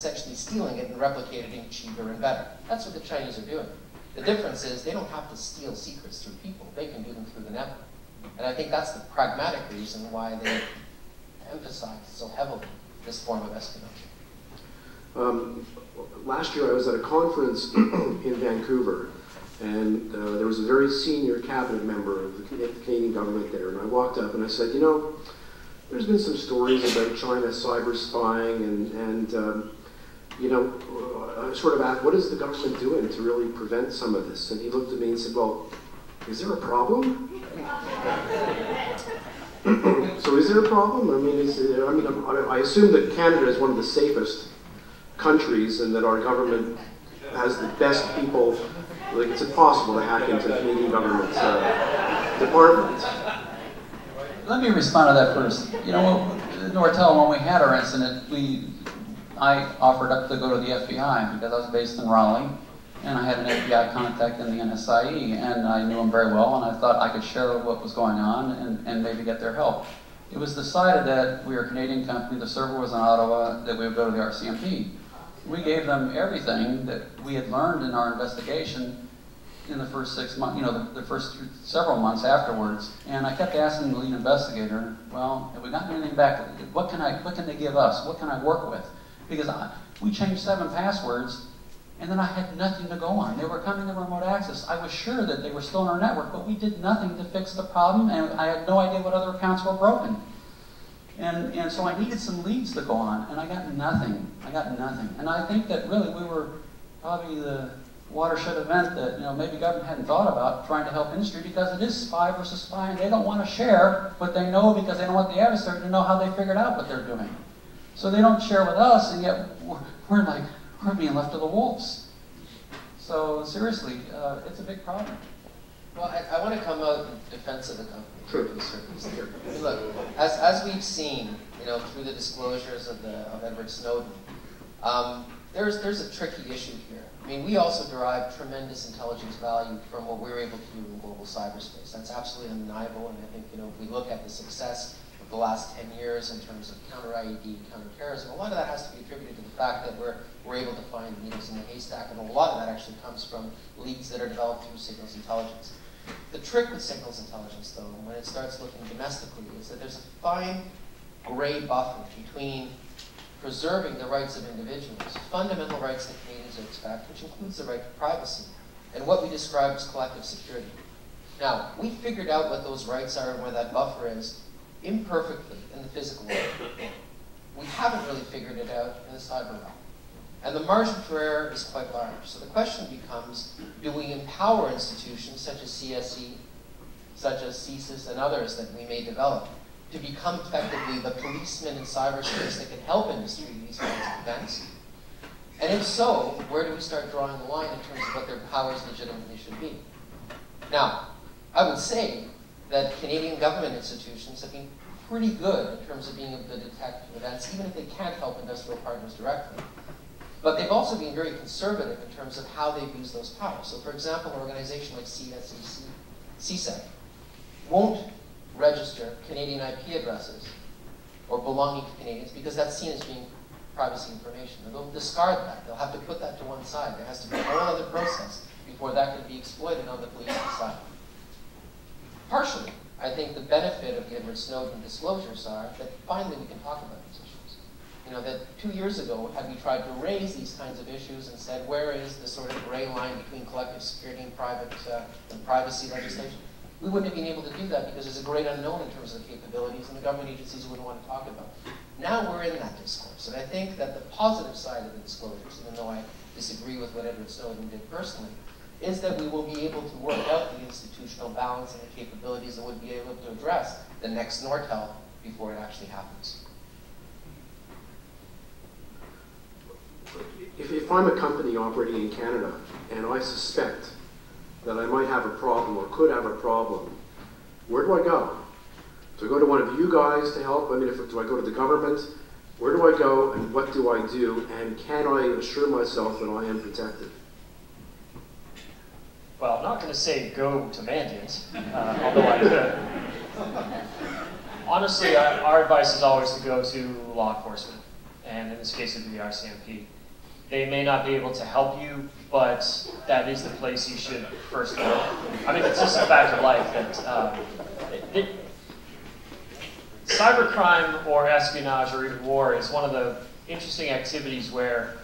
essentially stealing it and replicating it cheaper and better. That's what the Chinese are doing. The difference is they don't have to steal secrets through people. They can do them through the network. And I think that's the pragmatic reason why they emphasize so heavily this form of espionage. Last year I was at a conference in Vancouver, and there was a very senior cabinet member of the Canadian government there, and I walked up and I said, you know, there's been some stories about China cyber spying, and you know, I sort of asked, what is the government doing to really prevent some of this? And he looked at me and said, well, is there a problem? So is there a problem? I mean, I assume that Canada is one of the safest countries and that our government has the best people. Like, it's impossible to hack into the Canadian government's department. Let me respond to that first. You know, Nortel, when we had our incident, I offered up to go to the FBI because I was based in Raleigh, and I had an FBI contact in the NSIE, and I knew him very well, and I thought I could share what was going on and maybe get their help. It was decided that we were a Canadian company, the server was in Ottawa, that we would go to the RCMP. We gave them everything that we had learned in our investigation in the first 6 months, you know, the first several months afterwards. And I kept asking the lead investigator, well, have we gotten anything back? What can they give us? What can I work with? Because we changed 7 passwords, and then I had nothing to go on. They were coming to remote access. I was sure that they were still in our network, but we did nothing to fix the problem, and I had no idea what other accounts were broken. And so I needed some leads to go on, and I got nothing. I got nothing. And I think that really we were probably the watershed event that, you know, maybe government hadn't thought about trying to help industry, because it is spy versus spy, and they don't want to share what they know because they don't want the adversary to know how they figured out what they're doing. So they don't share with us, and yet we're being left to the wolves. So seriously, it's a big problem. Well, I want to come out in defense of the company. Sure. To a certain extent. I mean, look, as we've seen, you know, through the disclosures of Edward Snowden, there's a tricky issue here. I mean, we also derive tremendous intelligence value from what we were able to do in global cyberspace. That's absolutely undeniable, and I think, you know, if we look at the success of the last 10 years in terms of counter-IED, counter-terrorism, a lot of that has to be attributed to the fact that we're able to find needles in the haystack, and a lot of that actually comes from leads that are developed through signals intelligence. The trick with signals intelligence, though, when it starts looking domestically, is that there's a fine gray buffer between preserving the rights of individuals, fundamental rights that Canadians expect, which includes the right to privacy, and what we describe as collective security. Now, we figured out what those rights are and where that buffer is imperfectly in the physical world. We haven't really figured it out in the cyber realm. And the margin for error is quite large. So the question becomes, do we empower institutions such as CSE, such as CSIS, and others that we may develop to become effectively the policemen in cyberspace that can help industry in these kinds of events? And if so, where do we start drawing the line in terms of what their powers legitimately should be? Now, I would say that Canadian government institutions have been pretty good in terms of being able to detect events, even if they can't help industrial partners directly. But they've also been very conservative in terms of how they've used those powers. So for example, an organization like CSEC won't register Canadian IP addresses or belonging to Canadians because that's seen as being privacy information. And they'll discard that. They'll have to put that to one side. There has to be a whole other process before that can be exploited on the police side. Partially, I think the benefit of the Edward Snowden disclosures are that finally we can talk about these issues. You know, that 2 years ago, had we tried to raise these kinds of issues and said, where is the sort of gray line between collective security and privacy legislation, we wouldn't have been able to do that because there's a great unknown in terms of the capabilities, and the government agencies wouldn't want to talk about it. Now we're in that discourse, and I think that the positive side of the disclosures, even though I disagree with what Edward Snowden did personally, is that we will be able to work out the institutional balance and the capabilities that would be able to address the next Nortel before it actually happens. If I'm a company operating in Canada and I suspect that I might have a problem or could have a problem, where do I go? Do I go to one of you guys to help? I mean, do I go to the government? Where do I go and what do I do? And can I assure myself that I am protected? Well, I'm not going to say go to Mandiant, although I could. Honestly, our advice is always to go to law enforcement. and in this case it would be RCMP. They may not be able to help you, but that is the place you should first go. I mean, it's just a fact of life that cybercrime or espionage or even war is one of the interesting activities where,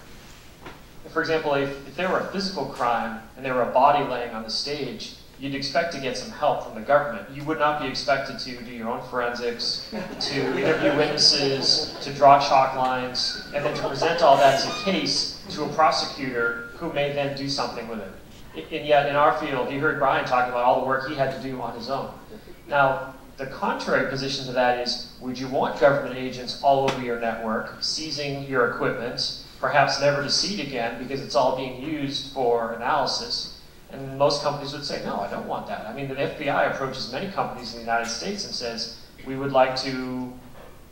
for example, if there were a physical crime and there were a body laying on the stage, you'd expect to get some help from the government. You would not be expected to do your own forensics, to interview witnesses, to draw chalk lines, and then to present all that as a case to a prosecutor who may then do something with it. And yet in our field, you heard Brian talking about all the work he had to do on his own. Now, the contrary position to that is, would you want government agents all over your network, seizing your equipment, perhaps never to see it again because it's all being used for analysis? And most companies would say, no, I don't want that. I mean, the FBI approaches many companies in the United States and says, we would like to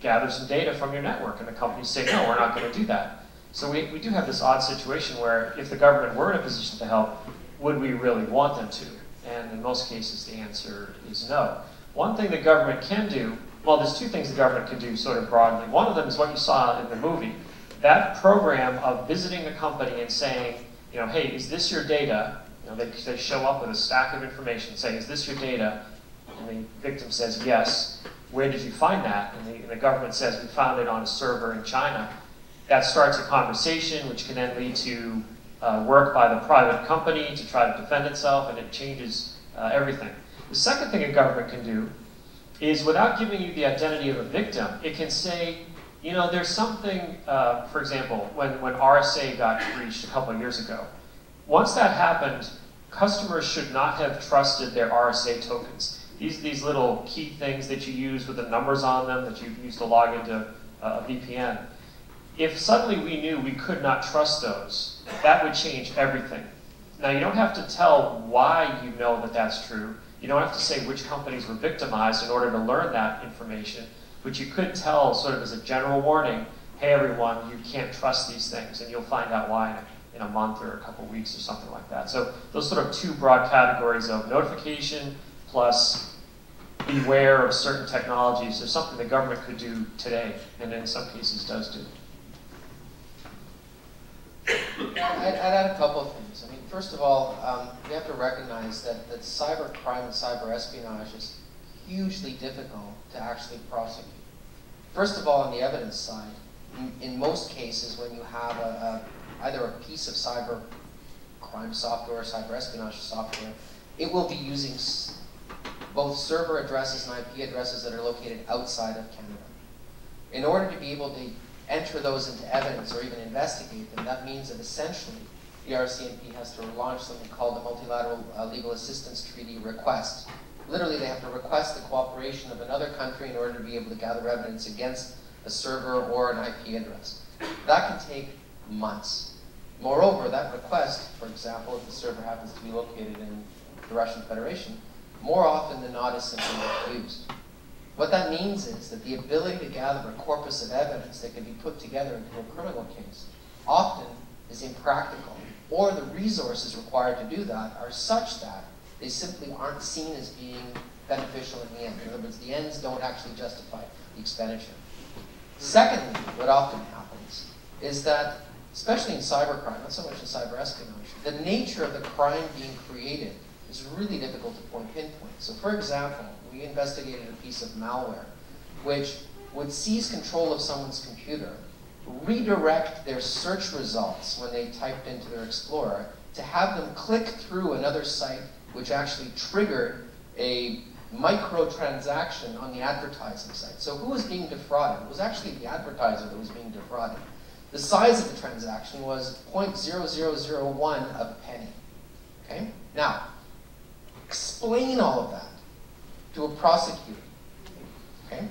gather some data from your network. And the companies say, no, we're not going to do that. So we do have this odd situation where if the government were in a position to help, would we really want them to? And in most cases, the answer is no. One thing the government can do, well, there's two things the government can do sort of broadly. One of them is what you saw in the movie. That program of visiting a company and saying, you know, hey, is this your data? You know, they show up with a stack of information saying, is this your data? And the victim says, yes. Where did you find that? And the government says, we found it on a server in China. That starts a conversation, which can then lead to work by the private company to try to defend itself, and it changes everything. The second thing a government can do is, without giving you the identity of a victim, it can say, you know, there's something, for example, when RSA got breached a couple of years ago, once that happened, customers should not have trusted their RSA tokens. These little key things that you use with the numbers on them that you use to log into a VPN. If suddenly we knew we could not trust those, that would change everything. Now, you don't have to tell why you know that that's true. You don't have to say which companies were victimized in order to learn that information, but you could tell sort of as a general warning, hey everyone, you can't trust these things, and you'll find out why in a month or a couple weeks or something like that. So those sort of two broad categories of notification plus beware of certain technologies is something the government could do today, and in some cases does do. I'd add a couple of things. I mean, first of all, we have to recognize that cyber crime and cyber espionage is hugely difficult to actually prosecute. First of all, on the evidence side, in most cases when you have either a piece of cyber crime software or cyber espionage software, it will be using both server addresses and IP addresses that are located outside of Canada. In order to be able to enter those into evidence or even investigate them, that means that essentially the RCMP has to launch something called the Multilateral Legal Assistance Treaty request. Literally, they have to request the cooperation of another country in order to be able to gather evidence against a server or an IP address. That can take months. Moreover, that request, for example, if the server happens to be located in the Russian Federation, more often than not is simply refused. What that means is that the ability to gather a corpus of evidence that can be put together into a criminal case often is impractical, or the resources required to do that are such that they simply aren't seen as being beneficial in the end. In other words, the ends don't actually justify the expenditure. Secondly, what often happens is that, especially in cybercrime, not so much in cyber espionage, the nature of the crime being created is really difficult to pinpoint. So for example, we investigated a piece of malware which would seize control of someone's computer, redirect their search results when they typed into their Explorer to have them click through another site which actually triggered a microtransaction on the advertising site. So who was being defrauded? It was actually the advertiser that was being defrauded. The size of the transaction was 0.0001 of a penny. Okay? Now, explain all of that to a prosecutor. Okay?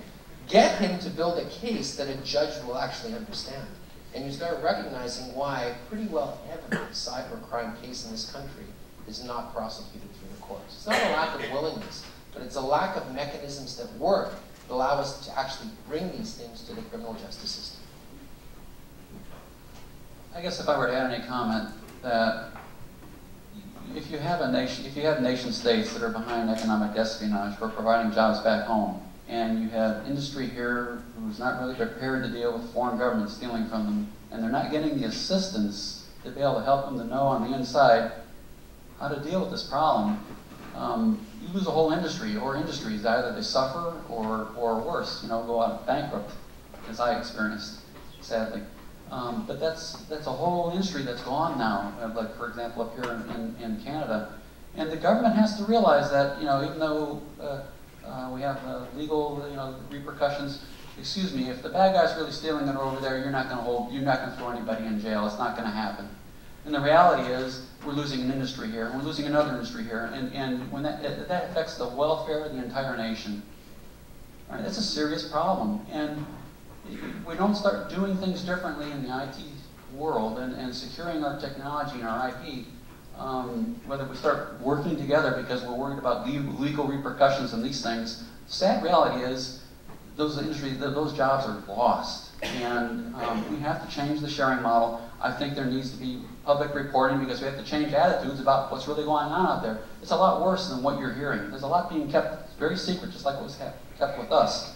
Get him to build a case that a judge will actually understand. And you start recognizing why pretty well every cybercrime case in this country is not prosecuted through the courts. It's not a lack of willingness, but it's a lack of mechanisms that work that allow us to actually bring these things to the criminal justice system. I guess if I were to add any comment, that if you have nation states that are behind economic espionage or providing jobs back home, and you have industry here who's not really prepared to deal with foreign governments stealing from them, and they're not getting the assistance to be able to help them to know on the inside how to deal with this problem, you lose a whole industry or industries. Either they suffer or worse, go out bankrupt, as I experienced, sadly. But that's a whole industry that's gone now, like for example up here in Canada. And the government has to realize that, even though we have legal repercussions, excuse me, if the bad guy's really stealing it over there, you're not going to throw anybody in jail. It's not going to happen. And the reality is, we're losing an industry here, and we're losing another industry here, and when that affects the welfare of the entire nation. All right, that's a serious problem, and if we don't start doing things differently in the IT world and securing our technology and our IP, whether we start working together because we're worried about legal repercussions and these things, the sad reality is those jobs are lost. And we have to change the sharing model. I think there needs to be public reporting because we have to change attitudes about what's really going on out there. It's a lot worse than what you're hearing. There's a lot being kept very secret, just like what was kept with us.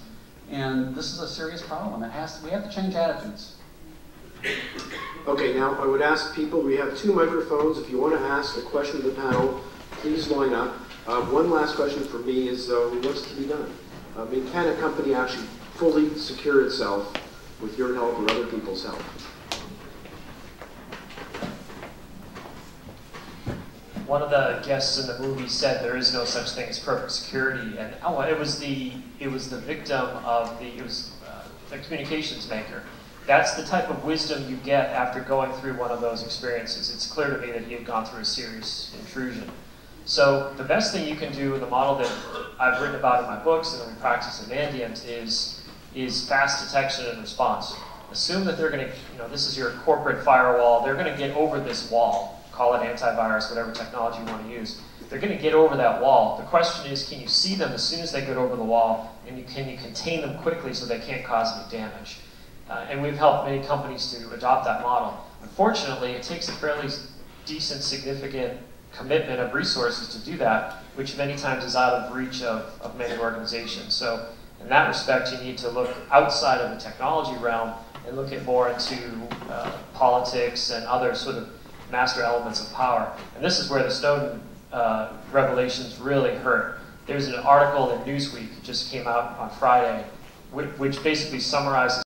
And this is a serious problem. We have to change attitudes. Okay, now I would ask people, we have 2 microphones. If you want to ask a question to the panel, please line up. One last question for me is, what's to be done? Can a company actually fully secure itself with your help or other people's help? One of the guests in the movie said there is no such thing as perfect security, and it was the victim of the communications maker. That's the type of wisdom you get after going through one of those experiences. It's clear to me that he had gone through a serious intrusion. So the best thing you can do in the model that I've written about in my books and that we practice in Mandiant is fast detection and response. Assume that they're going to, this is your corporate firewall, they're going to get over this wall. Call it antivirus, whatever technology you want to use. They're going to get over that wall. The question is, can you see them as soon as they get over the wall, and can you contain them quickly so they can't cause any damage? And we've helped many companies to adopt that model. Unfortunately, it takes a fairly decent, significant commitment of resources to do that, which many times is out of reach of many organizations. So in that respect, you need to look outside of the technology realm and look at more into politics and other sort of master elements of power. And this is where the Snowden revelations really hurt. There's an article in Newsweek that just came out on Friday, which basically summarizes